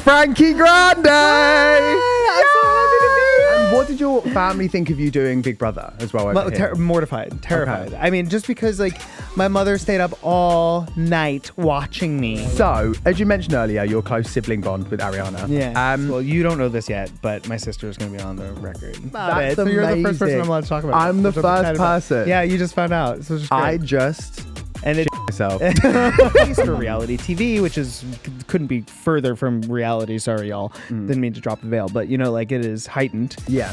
Frankie Grande! Hi, I'm so happy to be here. And what did your family think of you doing Big Brother as well over here? Mortified, terrified. Okay. I mean, just because like my mother stayed up all night watching me. So, as you mentioned earlier, your close sibling bond with Ariana. Yeah. Well, you don't know this yet, but my sister is going to be on the record. That's So you're the first person amazing. I'm allowed to talk about. I'm the Which first excited about. person. Yeah, you just found out. So it's just great. I just and it's myself. for reality TV, which is couldn't be further from reality. Sorry, y'all. Didn't mean to drop the veil, but you know, like it is heightened. Yeah.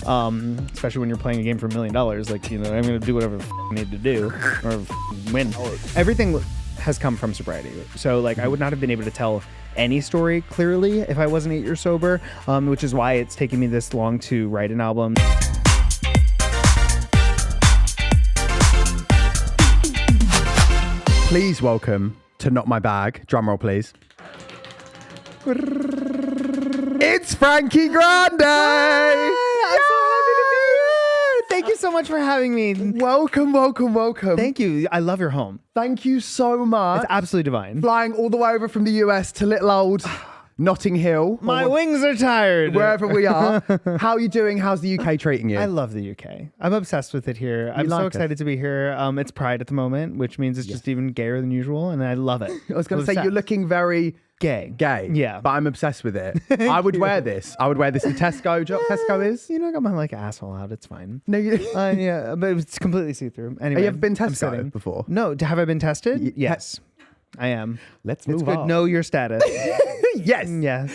Especially when you're playing a game for $1 million. Like, you know, I'm gonna do whatever I need to do or win. Everything has come from sobriety. So like, I would not have been able to tell any story clearly if I wasn't 8 years sober. Which is why it's taken me this long to write an album. Please welcome to Not My Bag. Drum roll, please. It's Frankie Grande! I'm so happy to be here. Thank you so much for having me. Welcome, welcome, welcome. Thank you. I love your home. Thank you so much. It's absolutely divine. Flying all the way over from the US to little old Notting Hill. My or wings are tired. wherever we are. How are you doing? How's the UK treating you? I love the UK. I'm obsessed with it here. I'm like so it? excited to be here. It's Pride at the moment, which means it's just even gayer than usual, and I love it. I was going to say, you're looking very gay. gay. But I'm obsessed with it. I would wear this. I would wear this to Tesco. Do you know what Tesco is? You know, I got my like asshole out. It's fine. No, you... Yeah, but it's completely see-through. Anyway, Have you ever been I'm Tesco sitting. before? No. Have I been tested? Yes, I am. Let's It's move good. on. Know your status. Yes. Yeah.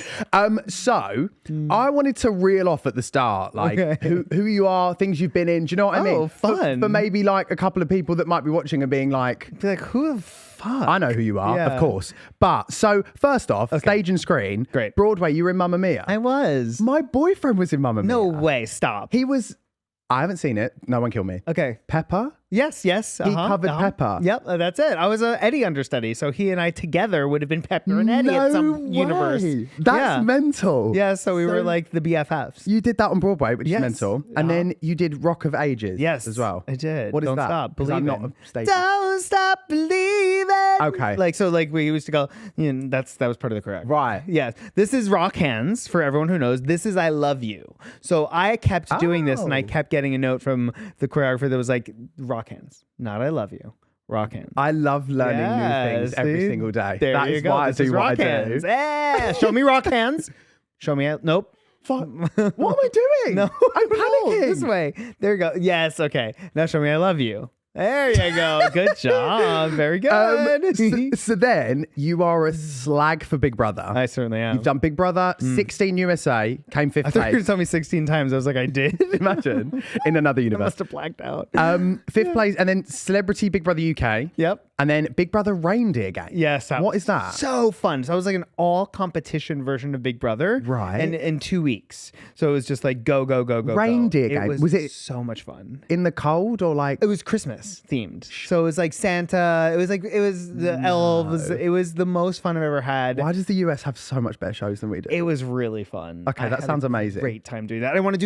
So I wanted to reel off at the start, like Okay. who you are, things you've been in. Do you know what I mean? Oh, fun. For maybe like a couple of people that might be watching and being like, Be like, who the fuck? I know who you are, Yeah. of course. But so first off, stage and screen. Great. Broadway, you were in Mamma Mia. I was. My boyfriend was in Mamma Mia. No way. Stop. He was, I haven't seen it. No one kill me. Okay. Pepper? Yes. He covered Pepper. Yep, that's it. I was a Eddie understudy, so he and I together would have been Pepper and Eddie at some universe. That's mental. Yeah, so we were like the BFFs. You did that on Broadway, which Yes. is mental. And then you did Rock of Ages Yes, as well. I did. What is Don't that? Stop 'Cause I'm not believing. a stage. Don't stop believing. Okay. Like so, like we used to go. You know, that was part of the correct. Right. Yes. This is Rock Hands for everyone who knows. This is I Love You. So I kept doing this, and I Oh. kept getting a note from the choreographer that was like Rock Hands, not I Love You. Rock Hands. I love learning new Yeah, things every see? single day. There That you is go. why I This do is what I Rock do. Hands. Yeah. Show me Rock Hands. Show me. Nope. Fuck. What am I doing? No, I'm panicking. This way. There you go. Yes. Okay. Now show me I love you. There you go. Good job. Very good. So then you are a slag for Big Brother. I certainly am. You've done Big Brother, 16 USA, came fifth I thought you were place. telling me 16 times. I was like, I did. Imagine in another I universe. must have blacked out. Fifth place, and then Celebrity Big Brother UK. Yep. And then Big Brother Reindeer Game. Yes. What is that? So fun. So it was like an all competition version of Big Brother. Right. And in 2 weeks. So it was just like go. Reindeer Game. It Was it- so much fun? In the cold or like? It was Christmas themed. So it was like Santa. It was the elves. It was the most fun I've ever had. Why does the US have so much better shows than we do? It was really fun. Okay, I that had sounds a amazing. Great time doing that. I want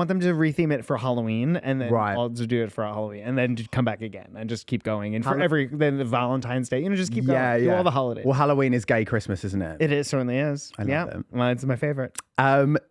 them to retheme it for Halloween, and then Right. I'll just do it for Halloween, and then just come back again and just keep going. And for then the Valentine's Day, just keep going. Do all the holidays. Well, Halloween is gay Christmas, isn't it? It certainly is. I love it. Well, it's my favorite.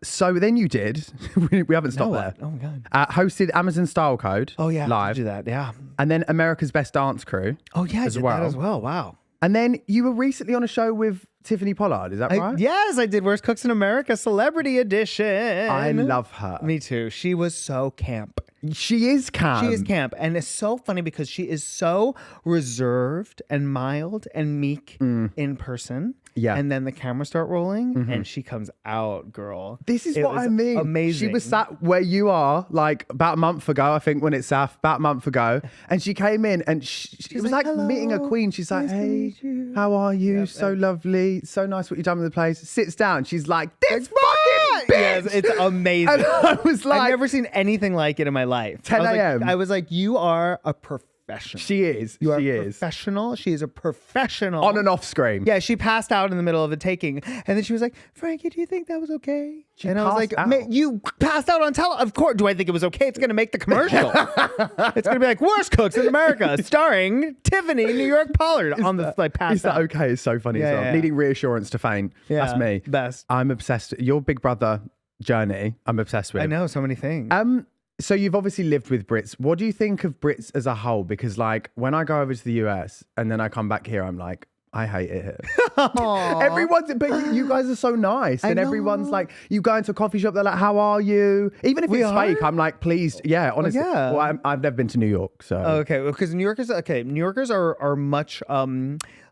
So then you did. we haven't stopped there. Oh my god. Hosted Amazon Style Code. Oh yeah. live. Do that. Yeah. And then America's Best Dance Crew. Oh yeah. I as did well. that as well. Wow. And then you were recently on a show with Tiffany Pollard. Is that right? Yes, I did. Worst Cooks in America Celebrity Edition. I love her. Me too. She was so camp. She is camp. She is camp. And it's so funny because she is so reserved and mild and meek in person. Yeah. And then the cameras start rolling and she comes out, girl. This is It what was I mean. Amazing. She was sat where you are, like about a month ago, I think, when it's Saf, about a month ago. And she came in and it was like "Hello, meeting a queen. She's like, nice to hey, meet you." how are you? So lovely. So nice what you've done with the place. Sits down. She's like, this fucking bitch. Yes, it's amazing. And I was like, I've never seen anything like it in my life. 10 I was like- a.m.. I was like, you are a professional. professional. She is. You are she a is. professional. She is a professional. On and off screen. Yeah, she passed out in the middle of a taking. And then she was like, Frankie, do you think that was okay? And I was like, you passed out on television. Of course. Do I think it was okay? It's going to make the commercial. It's going to be like, worst cooks in America, starring Tiffany New York Pollard on the like passed Is that out. okay? It's so funny as well. Yeah. Needing reassurance to faint. Yeah, That's me. best. I'm obsessed. Your Big Brother journey, I'm obsessed with. I know so many things. So you've obviously lived with Brits. What do you think of Brits as a whole? Because like when I go over to the US and then I come back here, I'm like, I hate it here. But you guys are so nice. And everyone's like, you go into a coffee shop, they're like, how are you? Even if it's fake, I'm like, please. Yeah, honestly. yeah. Well, I've never been to New York, so. Okay, because New Yorkers are much,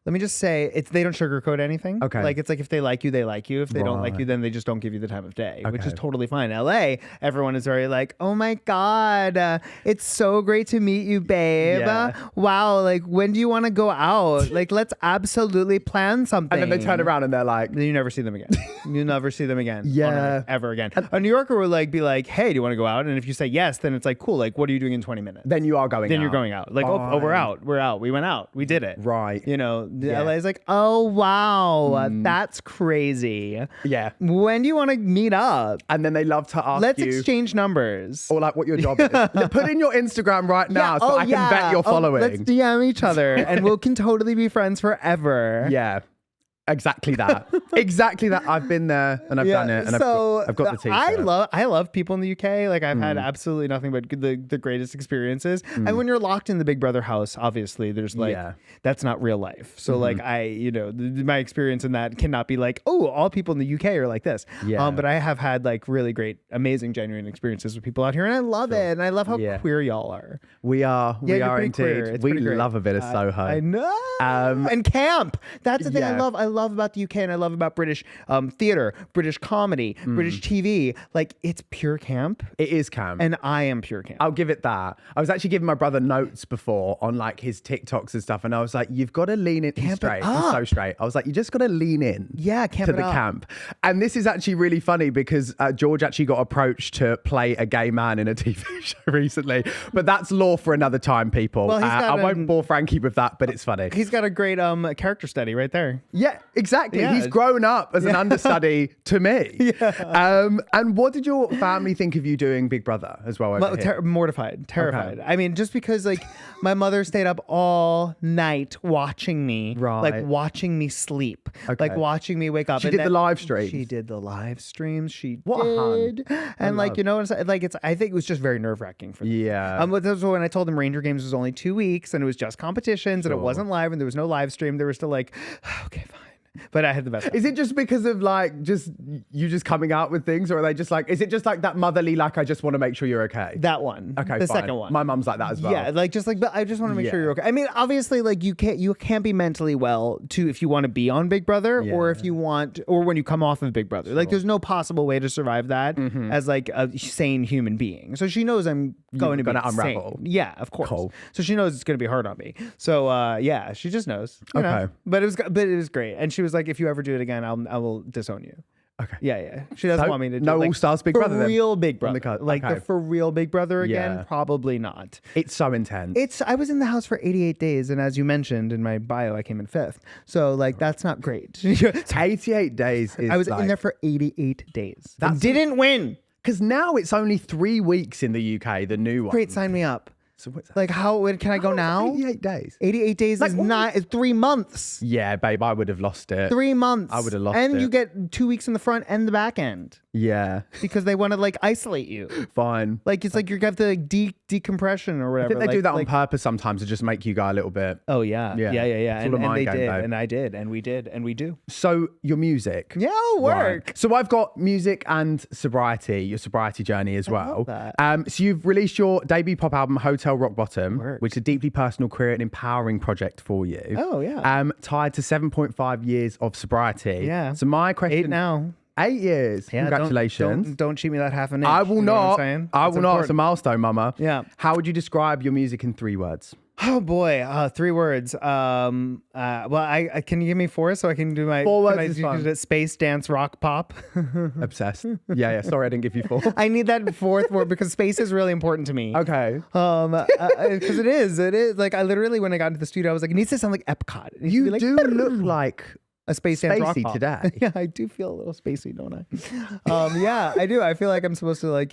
let me just say, they don't sugarcoat anything. Okay. Like, it's like if they like you, they like you. If they don't like you, then they just don't give you the time of day, which is totally fine. LA, everyone is very like, oh my God, it's so great to meet you, babe. Yeah. Wow, like, when do you want to go out? Like, let's absolutely plan something. And then they turn around and they're like, Then you never see them again. You never see them again. Yeah. on Earth, ever again. A New Yorker would like be like, hey, do you want to go out? And if you say yes, then it's like, cool. Like, what are you doing in 20 minutes? then you are going out. Then you're going out. Like, oh, we're out. We're out. We went out. We did it. Right. You know, Yeah. LA is like, oh, wow. That's crazy. Yeah. When do you want to meet up? And then they love to ask Let's you. exchange numbers. Or like what your job is. Put in your Instagram right now so I can vet your following. Let's DM each other and we can totally be friends forever. Yeah. Exactly that. Exactly that. I've been there and I've done it and I've got the t-shirt. I love people in the UK. Like I've had absolutely nothing but the greatest experiences. And when you're locked in the Big Brother house, obviously there's like that's not real life. So like my experience in that cannot be like, oh, all people in the UK are like this. Yeah. But I have had like really great, amazing, genuine experiences with people out here, and I love it. And I love how queer y'all are. We are You're indeed. queer. We love a bit of Soho. I know. And camp. That's the thing I love. I love about the UK and I love about British theater, British comedy, British TV. Like, it's pure camp. It is camp. And I am pure camp. I'll give it that. I was actually giving my brother notes before on like his TikToks and stuff, and I was like, you've got to lean in. He's straight. He's so straight. I was like, you just got to lean in. Yeah, camp to the camp. And this is actually really funny because George actually got approached to play a gay man in a TV show recently, but that's lore for another time, people. Well, I won't bore Frankie with that, but it's funny. He's got a great character study right there. Yeah, exactly. Yeah. He's grown up as an understudy to me. And what did your family think of you doing Big Brother as well? Mortified, terrified. Okay. I mean, just because like my mother stayed up all night watching me, like watching me sleep, like watching me wake up. She did the live streams. She did the live streams. She what did. And like, you know, like I think it was just very nerve wracking for them. Yeah. But that was when I told them Ranger Games was only 2 weeks and it was just competitions and it wasn't live and there was no live stream. They were still like, okay, fine. But I had the best time. Is it just because of like you just coming out with things, or are they just like, is it just like that motherly, like, I just want to make sure you're okay? That one. Okay, the fine. second one. My mum's like that as well. Yeah, like just like, but I just want to make sure you're okay. I mean, obviously, like you can't be mentally well if you want to be on Big Brother, or if you want, or when you come off of Big Brother. Like, there's no possible way to survive that as like a sane human being. So she knows I'm going to be unravel. Sane. Yeah, of course. Cool. So she knows it's going to be hard on me. So yeah, she just knows. You know? But it was great. And she was like, if you ever do it again, I will disown you. Okay. Yeah. She doesn't want me to do no like, All Stars Big Brother. For real Big Brother. Like okay. the for real Big Brother again, probably not. It's so intense. I was in the house for 88 days, and as you mentioned in my bio, I came in 5th. So like that's not great. 88 days is I was in there for 88 days. That didn't win. Because now it's only 3 weeks in the UK, the new one. Great, sign me up. So what's that? Like when can I go now? 88 days. 88 days is not 3 months. Yeah, babe, I would have lost it. 3 months. I would have lost it. And you get 2 weeks in the front and the back end. Yeah. Because they want to like isolate you. Fine. Like it's like you have the decompression or whatever. I think they do that on purpose sometimes to just make you go a little bit. Oh yeah. Yeah. And they did. Though. And I did. And we did. And we do. So your music. Yeah, work. Right. So I've got music and sobriety, your sobriety journey as well. I love that. So you've released your debut pop album, Hotel Rock Bottom, which is a deeply personal, queer and empowering project for you. Oh yeah. Tied to 7.5 years of sobriety. Yeah. So my question 8 now. 8 years. Yeah, Congratulations. Don't cheat me that half an inch. I will not. I will not. It's a milestone, mama. Yeah. How would you describe your music in 3 words? Oh boy, 3 words. Well, I can you give me 4 so I can do my 4 words can I is do fine. the space dance rock pop. Obsessed. Yeah. Sorry, I didn't give you 4. I need that 4th word because space is really important to me. Okay. Because it is like I literally when I got into the studio I was like, it needs to sound like Epcot. It needs to You be like, do look like a space dance rock spacey pop. today. Yeah, I do feel a little spacey, don't I? Yeah, I do. I feel like I'm supposed to like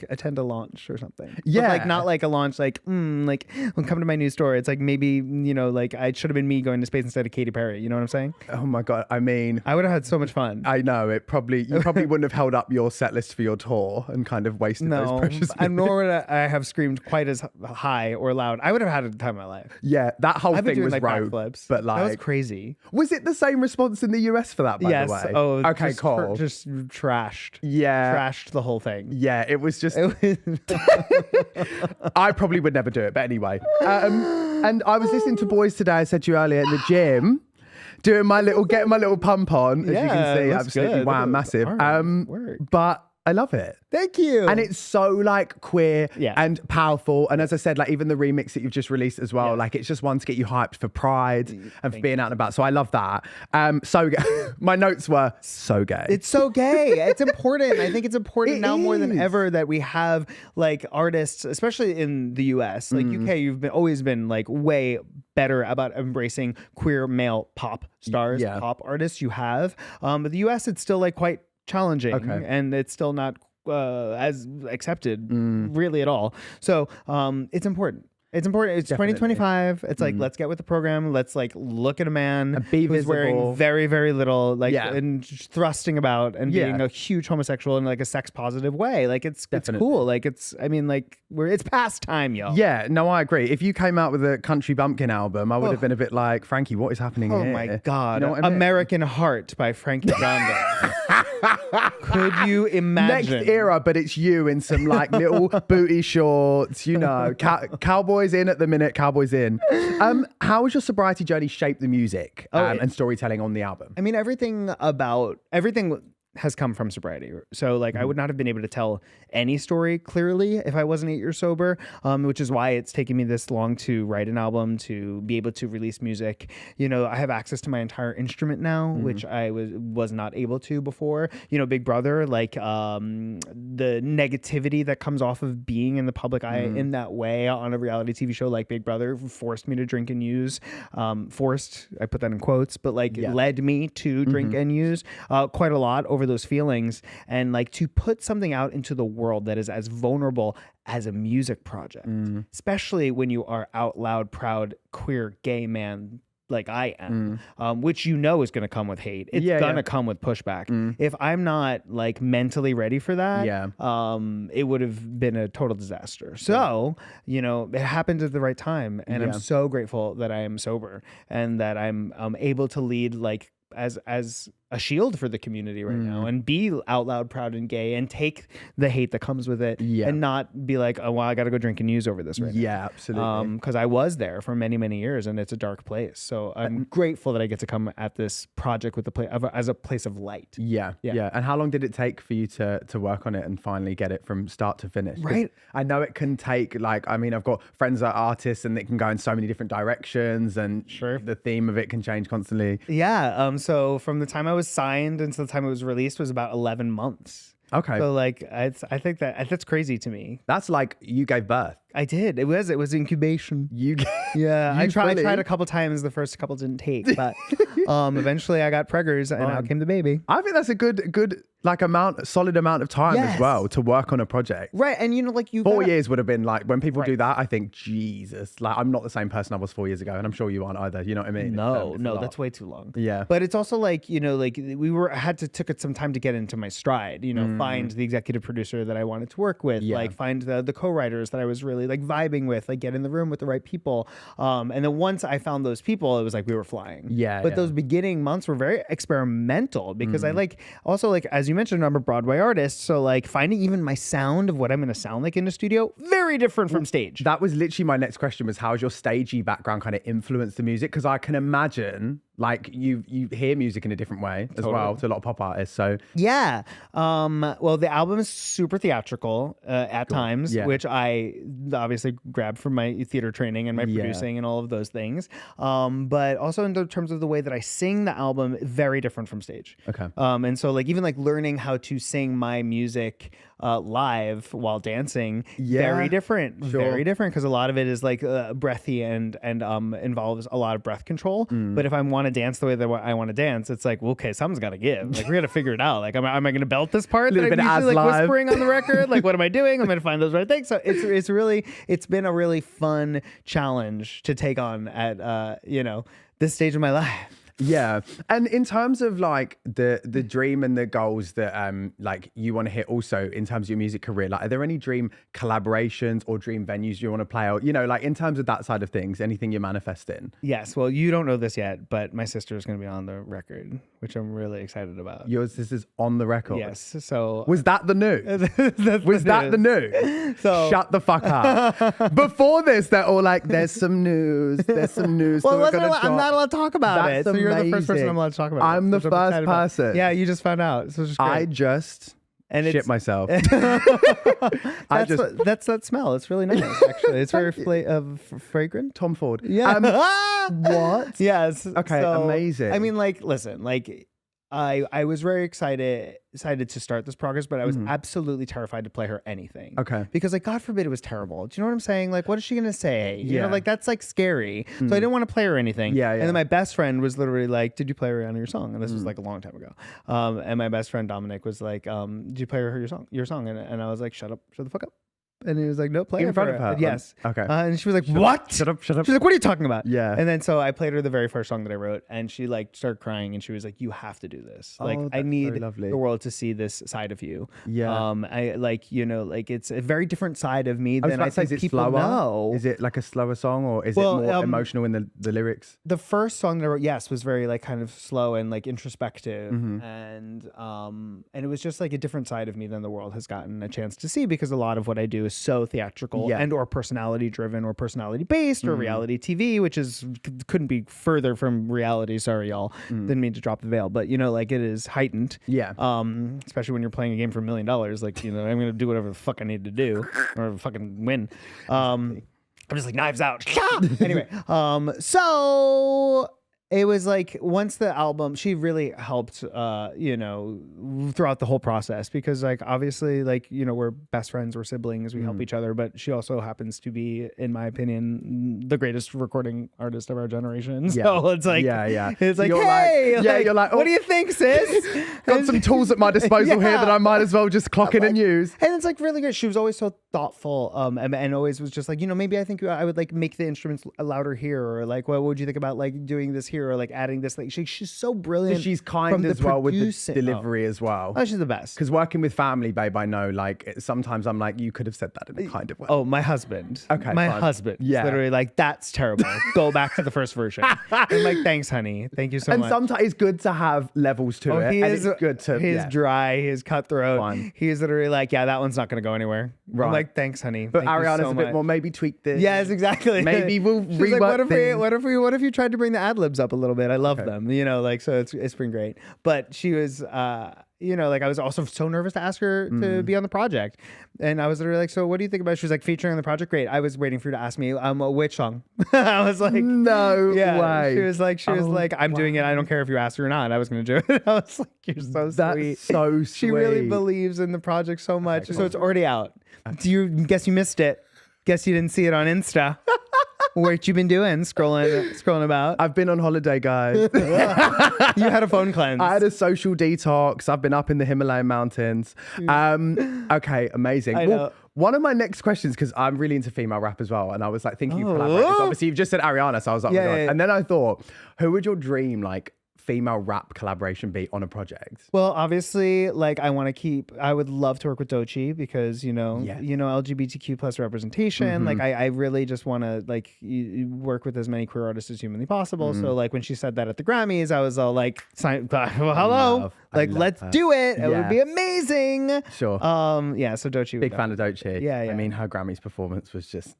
attend a launch or something. Yeah. But like not like a launch like like when come to my new store. It's like maybe like I should have been me going to space instead of Katy Perry. You know what I'm saying? Oh my God. I mean, I would have had so much fun. I know you probably wouldn't have held up your set list for your tour and kind of wasted those No, precious and minutes. nor would I have screamed quite as high or loud. I would have had a time of my life. Yeah, that whole I've been thing doing was like rogue, backflips, but like that was crazy. Was it the same response in the US for that, by Yes. the way? Oh, okay, just cool. just trashed. Yeah. Trashed the whole thing. Yeah, it was just. It was- I probably would never do it, but anyway. And I was listening to Boys today. I said to you earlier in the gym, getting my little pump on, as you Yeah, can see, it looks absolutely good. wow, massive. All right, work. But I love it. Thank you. And it's so like queer Yeah. and powerful. And as I said, like even the remix that you've just released as well, Yeah. like it's just one to get you hyped for Pride and for being out and about. So I love that. So my notes were so gay. It's so gay. It's important. I think it's important It now more than is. ever that we have like artists, especially in the US. Like UK, you've always been like way better about embracing queer male pop stars, Yeah. pop artists you have. But the US, it's still like quite challenging and it's still not as accepted really at all. So it's important. It's important. It's Definitely. 2025. It's like, let's get with the program. Let's like look at a man And be who's visible. wearing very, very little, like, Yeah. and just thrusting about and Yeah. being a huge homosexual in like a sex positive way. Like it's Definitely. cool. Like I mean, like it's past time, yo. Yeah, no, I agree. If you came out with a Country Bumpkin album, I would have been a bit like, Frankie, what is happening Oh here? my God. You know what I mean? American Heart by Frankie Grande. Could you imagine? Next era, but it's you in some like little booty shorts, cowboys in at the minute, cowboys in. How has your sobriety journey shaped the music and storytelling on the album? I mean, everything has come from sobriety. So like I would not have been able to tell any story clearly if I wasn't 8 years sober, which is why it's taken me this long to write an album, to be able to release music. I have access to my entire instrument now, which I was not able to before. Big Brother, like the negativity that comes off of being in the public eye in that way on a reality TV show like Big Brother forced me to drink and use. Forced, I put that in quotes, but like led me to drink and use quite a lot over those feelings, and like to put something out into the world that is as vulnerable as a music project, especially when you are out loud, proud, queer, gay man like I am, which is going to come with hate. It's going to come with pushback. If I'm not like mentally ready for that, it would have been a total disaster. So, it happened at the right time, and I'm so grateful that I am sober and that I'm able to lead like as a shield for the community right now, and be out loud, proud, and gay, and take the hate that comes with it, and not be like, oh, well, I got to go drink and use over this right now. Yeah, absolutely. Because I was there for many, many years, and it's a dark place. So I'm grateful that I get to come at this project with as a place of light. Yeah. And how long did it take for you to work on it and finally get it from start to finish? 'Cause Right. I know it can take I've got friends that are artists, and it can go in so many different directions, and the theme of it can change constantly. Yeah. So from the time I was signed until the time it was released was about 11 months. Okay. So like, I think that's crazy to me. That's like you gave birth. I did. It was incubation. Yeah, I tried a couple times. The first couple didn't take, but eventually I got preggers, and out came the baby. I think that's a good like solid amount of time as well to work on a project. Right, and 4 years would have been like, when people do that, I think, Jesus, like I'm not the same person I was 4 years ago, and I'm sure you aren't either. You know what I mean? No, It's a lot. that's way too long. Yeah. But it's also like, took it some time to get into my stride, find the executive producer that I wanted to work with, like find the co-writers that I was really like vibing with, like get in the room with the right people. And then once I found those people, it was like we were flying. But those beginning months were very experimental because I as you mentioned, I'm a Broadway artist. So like finding even my sound of what I'm going to sound like in the studio, very different from stage. That was literally my next question, was how's your stagey background kind of influenced the music? Because I can imagine like you hear music in a different way as well to a lot of pop artists. So well, the album is super theatrical at times, which I obviously grabbed from my theater training and my producing and all of those things. But also in terms of the way that I sing the album, very different from stage. Okay. And so like even like learning how to sing my music live while dancing, very different, very different, because a lot of it is like breathy and involves a lot of breath control. But if I want to dance the way that I want to dance, it's like, well, okay, something's got to give. Like we got to figure it out. Like, am I going to belt this part that I'm usually like whispering on the record? Like, what am I doing? I'm going to find those right things. So it's been a really fun challenge to take on at this stage of my life. Yeah. And in terms of like the dream and the goals that like you want to hit also in terms of your music career, like are there any dream collaborations or dream venues you want to play out? Like in terms of that side of things, anything you're manifesting? Yes. Well, you don't know this yet, but my sister is going to be on the record, which I'm really excited about. This is on the record? Yes. So was that the news? Was that the news? So shut the fuck up. Before this, they're all like, there's some news. There's some news. Well, I'm not allowed to talk about it. So you're the first person I'm allowed to talk about. I'm the first person. Yeah, you just found out. So it's I just shit myself. That's that smell. It's really nice, actually. It's very fragrant. Tom Ford. Yeah. What? Yes. Okay. So, amazing. I mean, like, listen, like, I was very excited to start this progress, but I was absolutely terrified to play her anything. Okay. Because like, God forbid it was terrible. Do you know what I'm saying? Like, what is she going to say? You know, like that's like scary. So I didn't want to play her anything. Yeah. And then my best friend was literally like, did you play Ariana your song? And this was like a long time ago. And my best friend Dominic was like, did you play her your song? And I was like, shut the fuck up. And he was like, no, play in front of her. Yes. Okay. And she was like, what? Shut up. She's like, what are you talking about? Yeah. And then so I played her the very first song that I wrote, and she like started crying, and she was like, you have to do this. Like, I need the world to see this side of you. Yeah. I like, like it's a very different side of me than I think people slower? know. Is it like a slower song, or is it more emotional in the lyrics? The first song that I wrote, yes, was very like kind of slow and like introspective, and it was just like a different side of me than the world has gotten a chance to see, because a lot of what I do is so theatrical and or personality driven or personality based or reality TV, which couldn't be further from reality. Sorry, y'all. Didn't mean to drop the veil, but like it is heightened. Yeah. Especially when you're playing a game for $1 million. Like, I'm going to do whatever the fuck I need to do or fucking win. I'm just like, knives out. Anyway, so it was like, once the album, she really helped, throughout the whole process, because like, obviously, like, we're best friends, we're siblings, we help each other, but she also happens to be, in my opinion, the greatest recording artist of our generation. So it's like, it's like, hey, you're like, what do you think, sis? Got some tools at my disposal here that I might as well just clock in and use. And it's like really good. She was always so thoughtful, and always was just like, maybe I think I would like make the instruments louder here, or like, what would you think about like doing this here, or like adding this? Like she's so brilliant. She's kind as well with the delivery as well. Oh, she's the best. Because working with family, babe, I know like sometimes I'm like, you could have said that in a kind of way. Oh, my husband. Okay, my husband. Yeah, literally like, that's terrible. Go back to the first version. I'm like, thanks, honey. Thank you so much. And sometimes it's good to have levels to it. It's good to. He's dry. He's cutthroat. Fun. He's literally like, yeah, that one's not going to go anywhere. Right. I'm like, thanks, honey. But Ariana's a bit more. Maybe tweak this. Yes, exactly. Maybe we'll rework like, what if you tried to bring the ad libs up a little bit? I love them. Like, so it's been great. But she was, like, I was also so nervous to ask her to be on the project. And I was literally like, so what do you think about it? She was like, featuring on the project? Great. I was waiting for you to ask me, which song? I was like, no way. She was like, I'm doing it. I don't care if you ask her or not. I was going to do it. I was like, you're so sweet. That's so sweet. She really believes in the project so much. Okay, cool. So it's already out. Do you guess you missed it? Guess you didn't see it on Insta. What you been doing? Scrolling about. I've been on holiday, guys. You had a phone cleanse. I had a social detox. I've been up in the Himalayan mountains. Okay, amazing. I know. One of my next questions, because I'm really into female rap as well, and I was like thinking of collaborators. Obviously, you've just said Ariana, so I was like, oh my God. And then I thought, who would your dream like female rap collaboration be on a project? Well, obviously, like I would love to work with Doechii, because LGBTQ plus representation. Like I really just want to like work with as many queer artists as humanly possible. So like when she said that at the Grammys, I was all like, hello, let's do it. It would be amazing. Sure. So Doechii. Big fan of Doechii. Yeah. I mean, her Grammys performance was just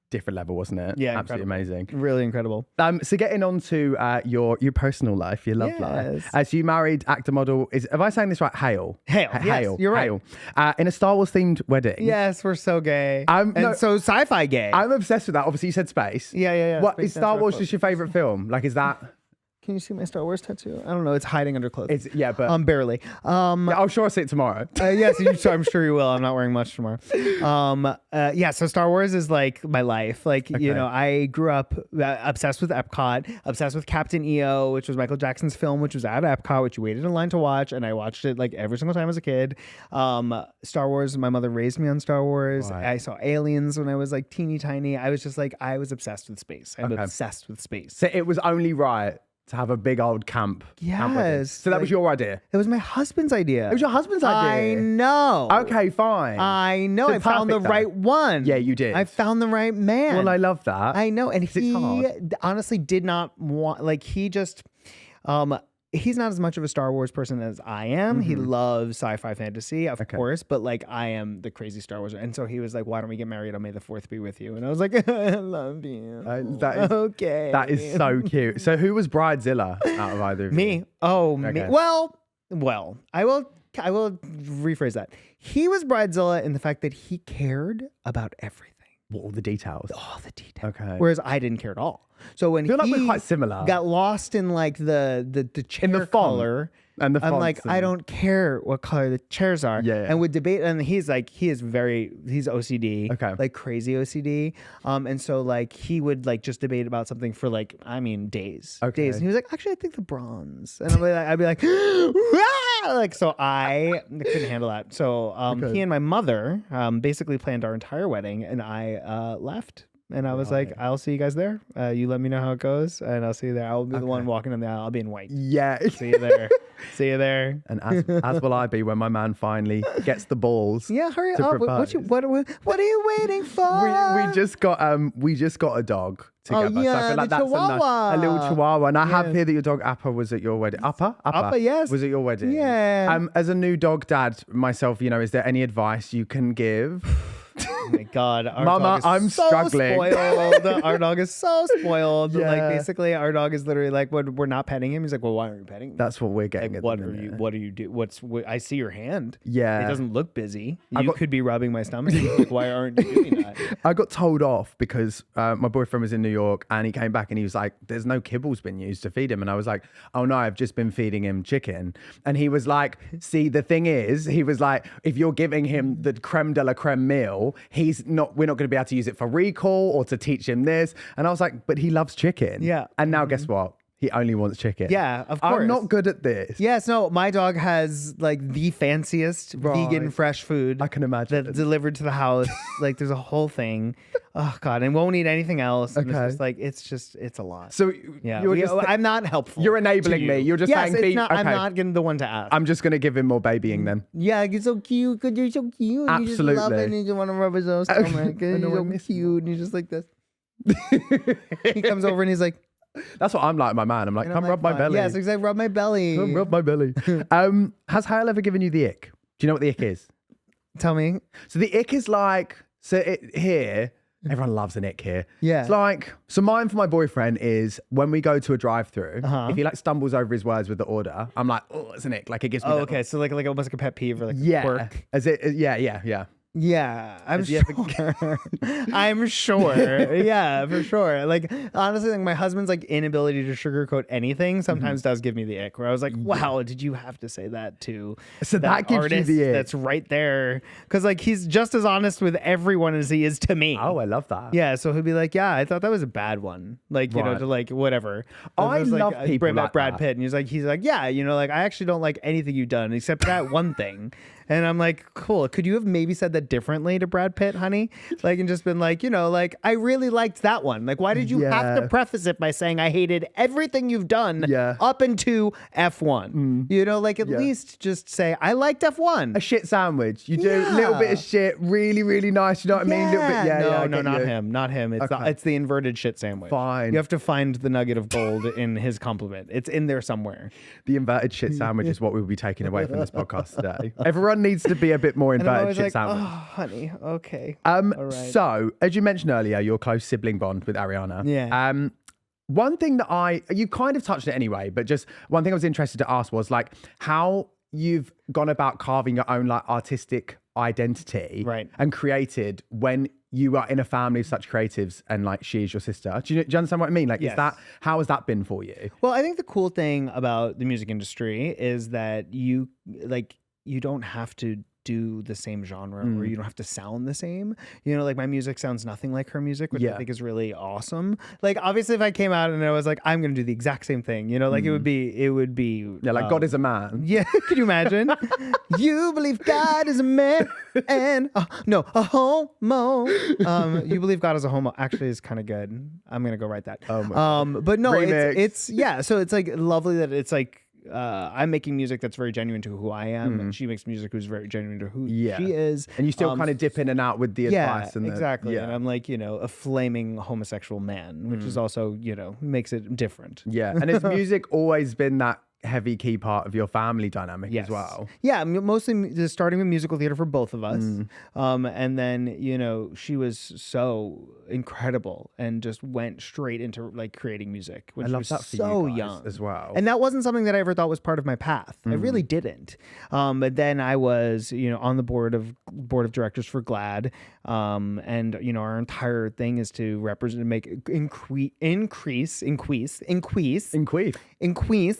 different level, wasn't it? Yeah, absolutely amazing. Really incredible. So getting on to your personal life, your love life. So you married actor model. Am I saying this right? Hale. Yes, you're right. Hale. In a Star Wars themed wedding. Yes, we're so gay. So sci-fi gay. I'm obsessed with that. Obviously, you said space. Yeah. What is Star Wars just your favorite film? Like, is that? Can you see my Star Wars tattoo? I don't know. It's hiding under clothes. But barely. I'm sure I'll see it tomorrow. Yes, I'm sure you will. I'm not wearing much tomorrow. So Star Wars is like my life. Like, you know, I grew up obsessed with Epcot, obsessed with Captain EO, which was Michael Jackson's film, which was at Epcot, which you waited in line to watch, and I watched it like every single time as a kid. Star Wars, my mother raised me on Star Wars. Right. I saw Aliens when I was like teeny tiny. I was just like, I was obsessed with space. I'm obsessed with space. So it was only right to have a big old camp. Yes. So that was your idea? It was my husband's idea. It was your husband's idea? I know. Okay, fine. I know. So I found the right one. Yeah, you did. I found the right man. Well, I love that. I know. And he honestly did not want, like, he just... he's not as much of a Star Wars person as I am. Mm-hmm. He loves sci-fi fantasy, of course, but like I am the crazy Star Wars. And so he was like, why don't we get married on May the 4th be with you? And I was like, I love you. Okay. That is so cute. So who was Bridezilla out of either of me? you? Oh, me. Well, I will rephrase that. He was Bridezilla in the fact that he cared about everything. All the details. All the details. Okay. Whereas I didn't care at all. So when I feel like we're quite similar. Got lost in like the chair in the color, and the I'm like, I don't care what color the chairs are. Yeah. And would debate, and he's OCD. Okay. Like crazy OCD. And so like he would like just debate about something for like, I mean, days. Okay. Days. And he was like, actually, I think the bronze. And I'd be like, like, so I couldn't handle that. So he and my mother basically planned our entire wedding, and I left. And I was like, I'll see you guys there. You let me know how it goes, and I'll see you there. I'll be the one walking in the aisle. I'll be in white. Yeah. See you there. See you there. And as will I be when my man finally gets the balls. Yeah, hurry up. What are you waiting for? We just got a dog together. Oh, yeah, so I feel like that's Chihuahua. a little Chihuahua. And I have here that your dog Appa was at your wedding. Appa, yes. Was at your wedding. Yeah. As a new dog dad myself, you know, is there any advice you can give? Oh my God, Mama, I'm struggling. Spoiled. Our dog is so spoiled. Yeah. Like basically, our dog is literally like, when we're not petting him, he's like, well, why aren't you petting him? That's what we're getting. Like, what are you do? I see your hand. Yeah, it doesn't look busy. You could be rubbing my stomach. Like, why aren't you doing that? I got told off because my boyfriend was in New York and he came back and he was like, there's no kibbles been used to feed him. And I was like, oh no, I've just been feeding him chicken. And he was like, see, the thing is, he was like, if you're giving him the creme de la creme meal, we're not going to be able to use it for recall or to teach him this. And I was like, but he loves chicken. Yeah. And now guess what? He only wants chicken. Yeah, of course. I'm not good at this. Yes, no, my dog has like the fanciest vegan fresh food. I can imagine. That's delivered to the house. Like there's a whole thing. Oh God, and won't eat anything else. And it's just like, it's a lot. So yeah, I'm not helpful. You're enabling me. You're just saying, I'm not getting the one to ask. I'm just going to give him more babying then. Yeah, you're so cute. Cause you're so cute. Absolutely. You just love it and you just want to rub his own stomach. You're so cute. And you're just like this. He comes over and he's like, that's what I'm like, my man. I'm like, come rub my belly. Yes, exactly. Rub my belly. Come rub my belly. Has Hale ever given you the ick? Do you know what the ick is? Tell me. So the ick is like, here, everyone loves an ick here. Yeah. It's like, so mine for my boyfriend is when we go to a drive-through, if he like stumbles over his words with the order, I'm like, oh, it's an ick. Like it gives me. Oh, okay. So like almost like a pet peeve or like a quirk. Yeah, I'm sure. I'm sure. Yeah, for sure. Like honestly, like my husband's like inability to sugarcoat anything sometimes does give me the ick. Where I was like, wow, did you have to say that to that gives artist you the ick. That's right there? Because like he's just as honest with everyone as he is to me. Oh, I love that. Yeah, so he'll be like, yeah, I thought that was a bad one. Like you know, to like whatever. I love like, people like Brad Pitt, and he's like, yeah, you know, like I actually don't like anything you've done except that one thing. And I'm like, cool. Could you have maybe said that differently to Brad Pitt, honey? Like, and just been like, you know, like, I really liked that one. Like, why did you have to preface it by saying I hated everything you've done up into F1? You know, like, at least just say, I liked F1. A shit sandwich. You do a little bit of shit, really, really nice. You know what I mean? Little bit, no, not him. Not him. It's the inverted shit sandwich. Fine. You have to find the nugget of gold in his compliment. It's in there somewhere. The inverted shit sandwich is what we'll be taking away from this podcast today. Everyone Everyone needs to be a bit more And I'm inverted always shit like, sandwich. oh, honey, okay. All right. So, as you mentioned earlier, your close sibling bond with Ariana. Yeah. One thing that you kind of touched it anyway, but just one thing I was interested to ask was like how you've gone about carving your own like artistic identity and created when you are in a family of such creatives and like she is your sister. Do you understand what I mean? Like, how has that been for you? Well, I think the cool thing about the music industry is that you don't have to do the same genre or you don't have to sound the same. You know, like my music sounds nothing like her music, which I think is really awesome. Like obviously if I came out and I was like, I'm going to do the exact same thing, you know, like it would be like God is a man. Yeah. Could you imagine? You believe God is a man and no, a homo. You believe God is a homo actually is kind of good. I'm going to go write that. But no, it's so it's like lovely that it's like, I'm making music that's very genuine to who I am, and she makes music who's very genuine to who she is. And you still kind of dip in and out with the advice. And exactly. And I'm like, you know, a flaming homosexual man, which is also, you know, makes it different. Yeah. And has music always been that heavy key part of your family dynamic as well? Yeah, mostly starting with musical theater for both of us. And then, you know, she was so incredible and just went straight into like creating music when she was so young as well. And that wasn't something that I ever thought was part of my path. I really didn't. But then I was, you know, on the board of directors for GLAAD. And, you know, our entire thing is to represent, increase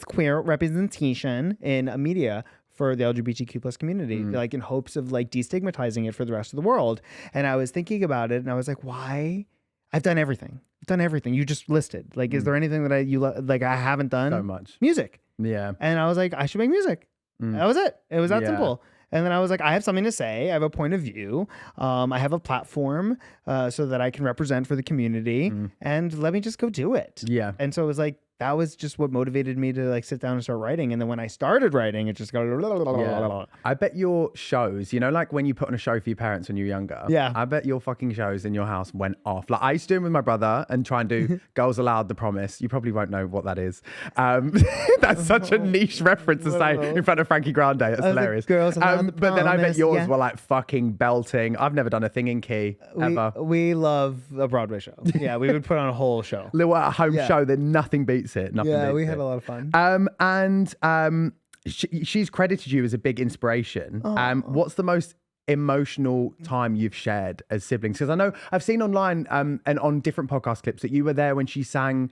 queer representation in media for the LGBTQ plus community, like in hopes of like destigmatizing it for the rest of the world. And I was thinking about it and I was like, why? I've done everything. You just listed. Like, is there anything that I haven't done? So much. Music. Yeah. And I was like, I should make music. That was it. It was that simple. And then I was like, I have something to say. I have a point of view. I have a platform so that I can represent for the community. And let me just go do it. Yeah. And so it was like, that was just what motivated me to like sit down and start writing. And then when I started writing, it just go. I bet your shows, you know, like when you put on a show for your parents when you were younger. Yeah. I bet your fucking shows in your house went off. Like I used to do them with my brother and try and do Girls Aloud, The Promise. You probably won't know what that is. That's such a niche reference to say in front of Frankie Grande. It's hilarious. Like, Girls Aloud, The But then I bet Promise, yours were like fucking belting. I've never done a thing in key ever. We love a Broadway show. Yeah, we would put on a whole show. Little at home show that nothing beats it. Nothing beats we it. had a lot of fun. She's credited you as a big inspiration. What's the most emotional time you've shared as siblings? Because I know I've seen online and on different podcast clips that you were there when she sang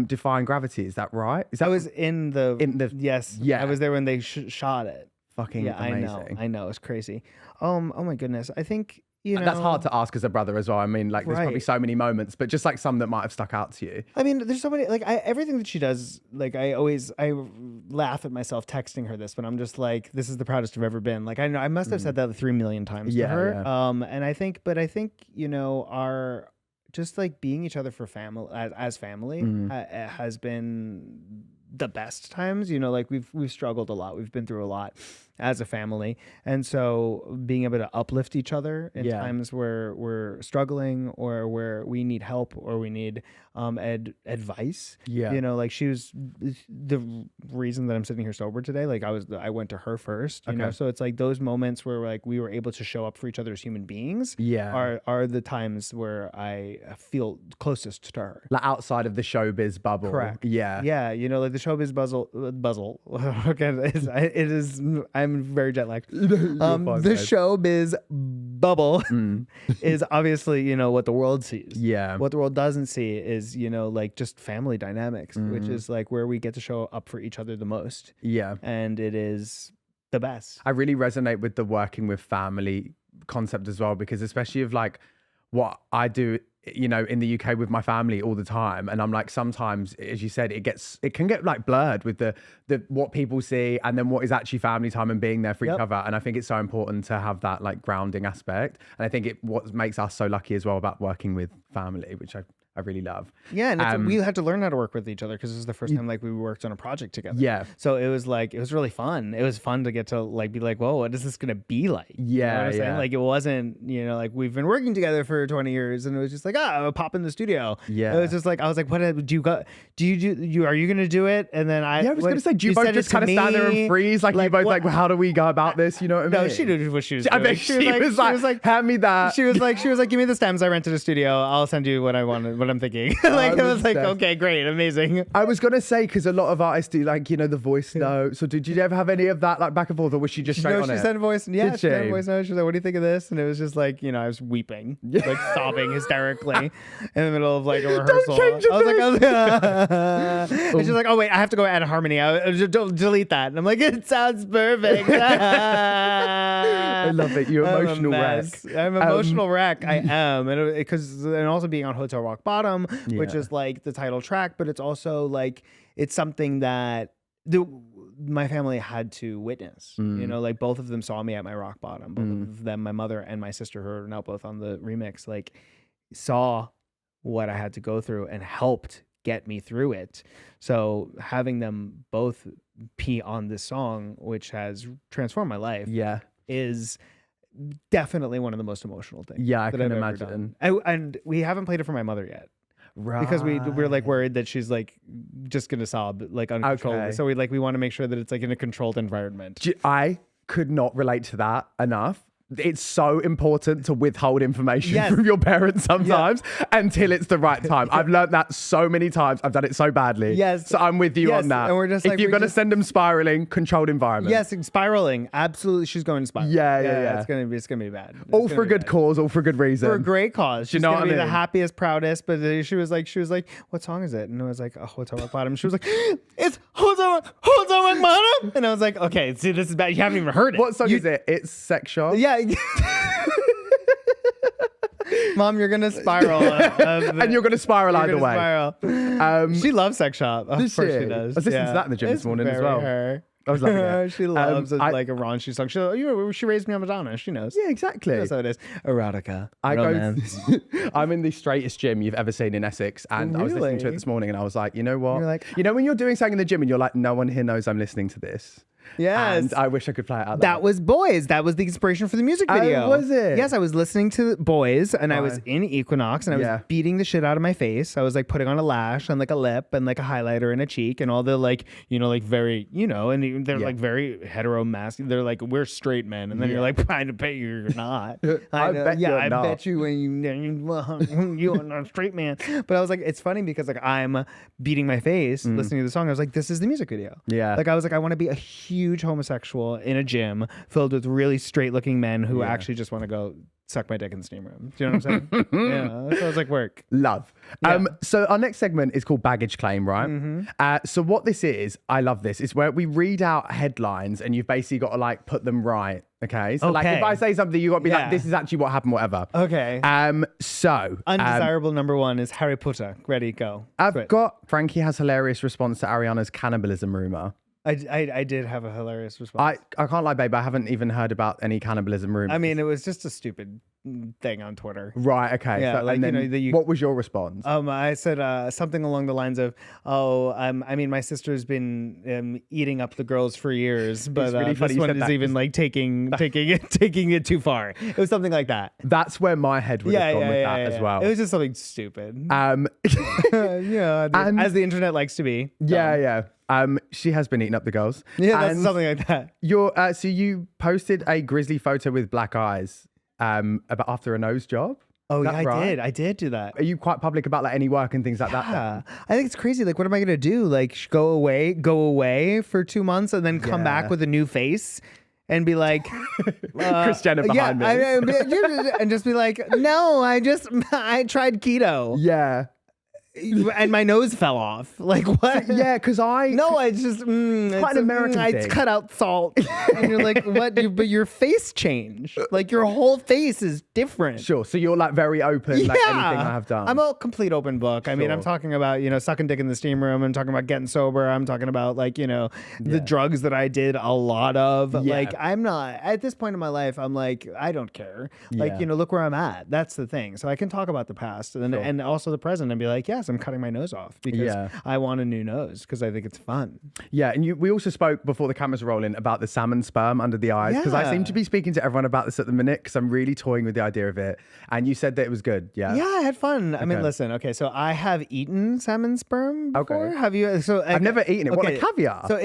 Defying Gravity. Is that right? I was in the yes. Yeah, I was there when they shot it. Fucking amazing. I know. It's crazy. Oh my goodness. I think, you know, that's hard to ask as a brother as well. I mean, like, there's probably so many moments, but just like some that might have stuck out to you. I mean, there's so many, like, everything that she does, like, I laugh at myself texting her this, but I'm just like, this is the proudest I've ever been. Like, I know I must have said that 3 million times to her. And I think, you know, our just like being each other for family as family has been the best times. You know, like we've struggled a lot. We've been through a lot as a family. And so being able to uplift each other in times where we're struggling or where we need help or we need advice. Yeah. You know, like she was the reason that I'm sitting here sober today. Like I went to her first, you know? So it's like those moments where like we were able to show up for each other as human beings are the times where I feel closest to her. Like outside of the showbiz bubble. Correct. Yeah. Yeah. You know, like the showbiz buzzle. Okay. It is, I'm very jet lagged. The showbiz bubble is obviously, you know, what the world sees. Yeah. What the world doesn't see is, you know, like just family dynamics, which is like where we get to show up for each other the most. Yeah. And it is the best. I really resonate with the working with family concept as well, because especially of like what I do, you know, in the UK with my family all the time. And I'm like, sometimes, as you said, it can get like blurred with the what people see and then what is actually family time and being there for each other. And I think it's so important to have that like grounding aspect. And I think what makes us so lucky as well about working with family, which I I really love. Yeah, and we had to learn how to work with each other because it was the first time like we worked on a project together. Yeah. So it was really fun. It was fun to get to like be like, whoa, what is this gonna be like? Yeah, you know what I'm saying? yeah. Like it wasn't, like we've been working together for 20 years, and it was just like, I'll pop in the studio. Yeah. It was just like I was like, what do you got? Are you gonna do it? And then I gonna say, do you both just kind of stand there and freeze? Like you both like, well, how do we go about this? You know what I mean? No, she knew what she was doing. I bet she was like, hand me that. She was like, give me the stems. I rented a studio. I'll send you what I wanted, what I'm thinking. Like I was like, okay, great, amazing. I was gonna say because a lot of artists do like the voice notes. So did you ever have any of that like back and forth, or was she just straight on it? She sent voice. Yeah, Did she sent a voice note. She was like, "What do you think of this?" And it was just like, I was weeping, like sobbing hysterically in the middle of like a rehearsal. Don't change And she's like, "Oh wait, I have to go add a harmony. Don't delete that." And I'm like, "It sounds perfect." I love it. You emotional wreck. I'm emotional wreck. I am, and also being on Hotel Rock Bottom, which is like the title track, but it's also like it's something that my family had to witness. Like both of them saw me at my rock bottom. Both of them, my mother and my sister, who are now both on the remix, like saw what I had to go through and helped get me through it. So having them both pee on this song, which has transformed my life, is definitely one of the most emotional things. Yeah, I that can I've imagine. And we haven't played it for my mother yet. Right. Because we're like worried that she's like just gonna sob like uncontrollably. Okay. So we want to make sure that it's like in a controlled environment. I could not relate to that enough. It's so important to withhold information from your parents sometimes until it's the right time. I've learned that so many times. I've done it so badly. Yes. So I'm with you on that. And we're just if like, you're going to send them spiraling, controlled environment. Yes, spiraling. Absolutely. She's going to spiral. Yeah. It's gonna be bad. All for a good cause, all for a good reason. For a great cause. She's know gonna what I be the mean? happiest, proudest. But she was like, what song is it? And I was like, oh, Hotel Rock Bottom. She was like, it's Hotel Rock Bottom. And I was like, okay, see, this is bad. You haven't even heard it. What song is it? It's Sexual. Yeah. Mom, you're gonna spiral, and you're gonna spiral either way. Spiral. She loves Sex Shop. Of course she does. I was listening to that in the gym this morning as well. Her. I was loving it. She loves like a raunchy song. She raised me on Madonna. She knows. Yeah, exactly. That's how it is. Erotica. Romance. I'm in the straightest gym you've ever seen in Essex, and I was listening to it this morning, and I was like, you know what? You're like, when you're doing something in the gym, and you're like, no one here knows I'm listening to this. Yes. And I wish I could play it out. That was Boys. That was the inspiration for the music video. Oh, was it? Yes, I was listening to Boys, and I was in Equinox, and I was beating the shit out of my face. I was like putting on a lash and like a lip and like a highlighter and a cheek and all the like, like very, and they're like very hetero masculine. They're like, we're straight men. And then you're like, I bet you're not. I bet you when you are not a straight man. But I was like, it's funny because like I'm beating my face listening to the song. I was like, this is the music video. Yeah. Like I was like, I want to be a huge homosexual in a gym filled with really straight looking men who actually just want to go suck my dick in the steam room. Do you know what I'm saying? Yeah, that sounds like work. Love. Yeah. So our next segment is called Baggage Claim, right? So what this is, I love this. It's where we read out headlines and you've basically got to like put them right. Okay. So like if I say something, you got to be like, this is actually what happened, whatever. Okay. So undesirable number one is Harry Potter. Ready, go. I've got Frankie has hilarious response to Ariana's cannibalism rumor. I did have a hilarious response. I can't lie, babe. I haven't even heard about any cannibalism rumors. I mean, it was just a stupid thing on Twitter. Right. Okay. Yeah. So, like, what was your response? I said something along the lines of, I mean, my sister's been eating up the girls for years, but really this one is even like taking it too far. It was something like that. That's where my head would have gone with that as well. It was just something stupid. And as the internet likes to be. Yeah. She has been eating up the girls. Yeah, that's something like that. So you posted a grisly photo with black eyes about after a nose job. Oh yeah, I did do that. Are you quite public about like any work and things like that? Yeah, I think it's crazy. Like, what am I gonna do? Like, go away for 2 months and then come back with a new face and be like, Kris Jenner behind me, and just be like, no, I tried keto. Yeah. and my nose fell off. Like what? Yeah, because No, it's just quite an American I thing. cut out salt, and you're like, what? But your face changed. Like your whole face is different. Sure. So you're like very open, like anything I have done. I'm a complete open book. I mean, I'm Sure. talking about, sucking dick in the steam room. I'm talking about getting sober. I'm talking about like, the drugs that I did a lot of. Yeah. Like, I'm not, at this point in my life, I'm like, I don't care. Like, Yeah. look where I'm at. That's the thing. So I can talk about the past and also the present and be like, yes, I'm cutting my nose off because I want a new nose because I think it's fun. Yeah, and we also spoke before the cameras were rolling about the salmon sperm under the eyes because I seem to be speaking to everyone about this at the minute because I'm really toying with the idea of it. And you said that it was good, yeah? Yeah, I had fun. I mean, listen, okay, so I have eaten salmon sperm before. Okay. Have you? So I've never eaten it. What, like caviar? So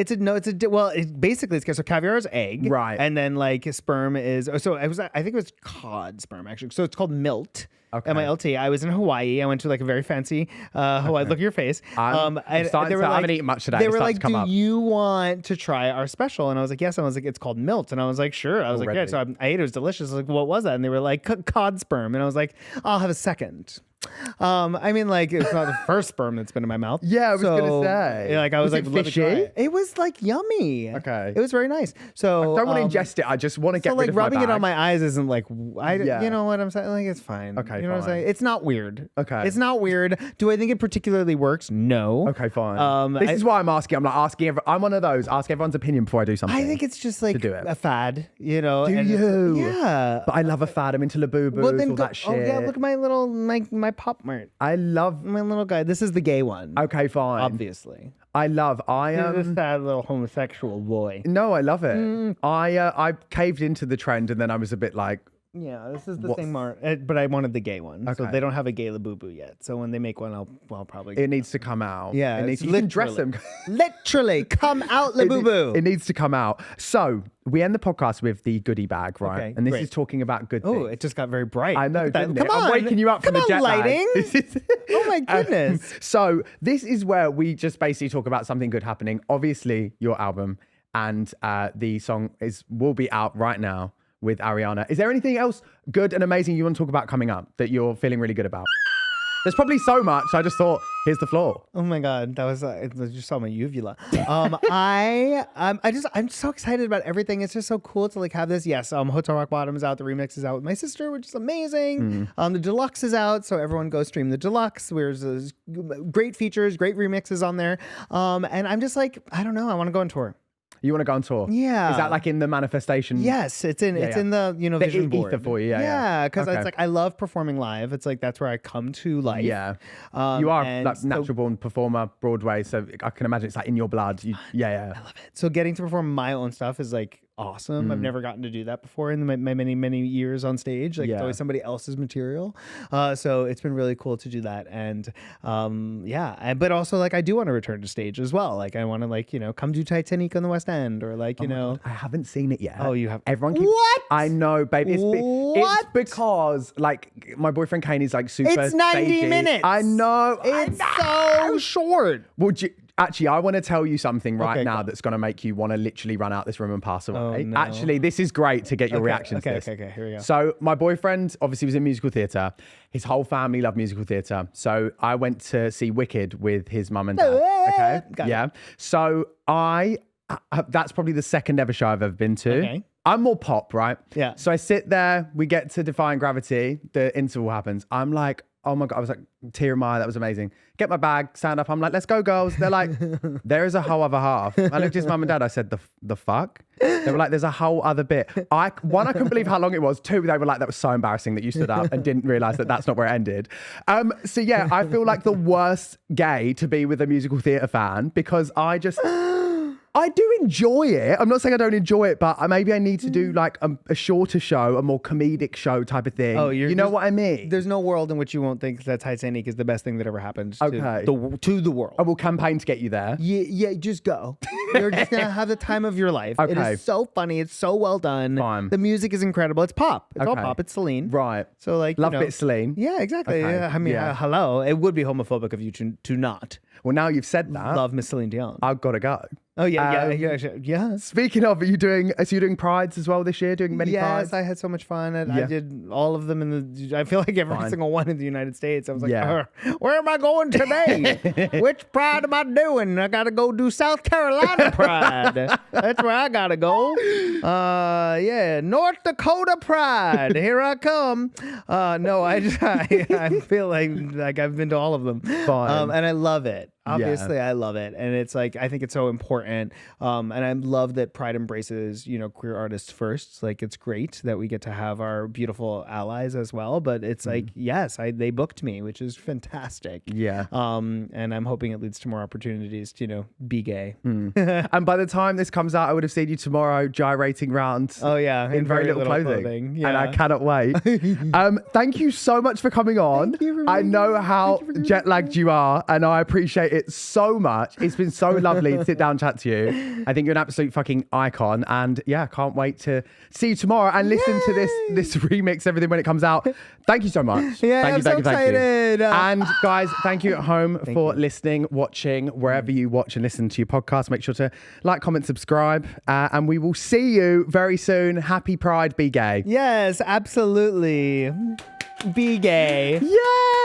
basically so caviar is egg, Right. And then like sperm is I think it was cod sperm actually. So it's called milt. Okay. MILT. I was in Hawaii. I went to like a very fancy Hawaii. Look at your face. I'm starting to, I haven't eaten much today. They It's were starting like, to come "Do up." you want to try our special?" And I was like, "Yes." And I was like, "It's called milt." And I was like, "Sure." I was like, "Yeah." Already. So I ate it. It was delicious. I was like, "What was that?" And they were like, "Cod sperm." And I was like, "I'll have a second." I mean, like it's not the first sperm that's been in my mouth. Yeah, I was gonna say. Yeah, like I was Was like, it "Let me try fishy?" it. It was like yummy. Okay. It was very nice. So I don't want to ingest it. I just want to get so rid like of rubbing my it on bag. my eyes isn't like Yeah. you know what I'm saying? Like it's fine. Okay, you know what I'm fine. saying? It's not weird. Okay. It's not weird. Do I think it particularly works? No. Okay, fine. This is why I'm asking. I'm like asking. I'm one of those. Ask everyone's opinion before I do something. I think it's just like do it. a fad, you know. Do and you? Yeah. But I love a fad. I'm into Labubu, Well, then all that shit. Oh yeah, look at my little my pop mart. I love. My little guy. This is the gay one. Okay, fine. Obviously. I love. I This am. sad little homosexual boy. No, I love it. I caved into the trend and then I was a bit like, Yeah, this is the same mart, but I wanted the gay one. So Okay. they don't have a gay Labubu yet. So when they make one, I'll probably. it needs to come out. Yeah, it needs, it's you can dress them. Literally, come out, Labubu. It needs to come out. So we end the podcast with the goodie bag, right? Okay, and this great. is talking about good Oh, things. it just got very bright. I know, Look at that. didn't Come it? on. I'm waking you up from Come the on, jet lag. lighting. This is- Oh my goodness. So this is where we just basically talk about something good happening. Obviously, your album and the song will be out right now with Ariana. Is there anything else good and amazing you want to talk about coming up that you're feeling really good about? There's probably so much. I just thought, here's the floor. Oh my God, that was I just saw my uvula. I'm so excited about everything. It's just so cool to like have this. Yes, Hotel Rock Bottom is out. The remix is out with my sister, which is amazing. The deluxe is out, so everyone go stream the deluxe. There's great features, great remixes on there. And I'm just like, I don't know. I want to go on tour. You want to go on tour? Yeah. Is that like in the manifestation? Yes, it's in in the vision board. ether for you, yeah. Yeah, because Okay. it's like I love performing live. It's like that's where I come to life. Yeah. You are and like so- natural born performer, Broadway, so I can imagine it's like in your blood. Yeah. I love it. So getting to perform my own stuff is like awesome. I've never gotten to do that before in my many years on stage. Like it's Yeah. always somebody else's material. So it's been really cool to do that. And but also like I do want to return to stage as well. Like I want to like, come do Titanic on the West End or like, I haven't seen it yet. Oh, you have? Everyone keeps... What? I know, baby. It's What? because like my boyfriend Kane is like super It's 90 stagey. minutes. I know. It's so short. Would you... Actually, I want to tell you something right Okay, now go. that's going to make you want to literally run out this room and pass away. Oh, no. Actually, this is great to get your reaction to this. Okay, here we go. So my boyfriend obviously was in musical theatre. His whole family loved musical theatre. So I went to see Wicked with his mum and dad. Okay. Got it. Yeah. So that's probably the second ever show I've ever been to. Okay. I'm more pop, right? Yeah. So I sit there, we get to Defying Gravity, the interval happens. I'm like, oh my God, I was like, tear in my eye, that was amazing. Get my bag, stand up. I'm like, let's go, girls. They're like, there is a whole other half. I looked at his mum and dad, I said, the fuck? They were like, there's a whole other bit. One, I couldn't believe how long it was. Two, they were like, that was so embarrassing that you stood up and didn't realize that that's not where it ended. So yeah, I feel like the worst gay to be with a musical theatre fan because I do enjoy it. I'm not saying I don't enjoy it, but maybe I need to do like a shorter show, a more comedic show type of thing. Oh, you know what I mean? There's no world in which you won't think that Titanic is the best thing that ever happened Okay. to the world. I will campaign to get you there. Yeah, just go. You're just gonna have the time of your life. It Okay. is so funny. It's so well done. Fine. The music is incredible. It's pop. It's all Okay. pop. It's Celine. Right. So like, Love bit Celine. Yeah, exactly. Okay. Yeah, I mean, Yeah. hello. It would be homophobic of you to not Well, now you've said that, love Miss Celine Dion. I've got to go. Oh yeah. Speaking of, are you doing prides as well this year? Doing many prides? Yes, I had so much fun. I did all of them I feel like every single one in the United States. I was like, where am I going today? Which pride am I doing? I gotta go do South Carolina Pride. That's where I gotta go. North Dakota Pride. Here I come. No, I feel like I've been to all of them. And I love it. Obviously, I love it. And it's like, I think it's so important. And I love that Pride embraces, queer artists first. Like, it's great that we get to have our beautiful allies as well. But it's like, yes, they booked me, which is fantastic. Yeah. And I'm hoping it leads to more opportunities to, be gay. And by the time this comes out, I would have seen you tomorrow gyrating round. Oh, yeah. In very little clothing. Yeah. And I cannot wait. Thank you so much for coming on. Thank you for I know how jet lagged you are, and I appreciate it so much. It's been so lovely to sit down and chat to you. I think you're an absolute fucking icon, and can't wait to see you tomorrow and listen to this remix, everything when it comes out. Thank you so much. I'm so excited. And guys, thank you at home for listening, watching, wherever you watch and listen to your podcast. Make sure to like, comment, subscribe, and we will see you very soon. Happy Pride, be gay. Yes, absolutely. Be gay. Yay!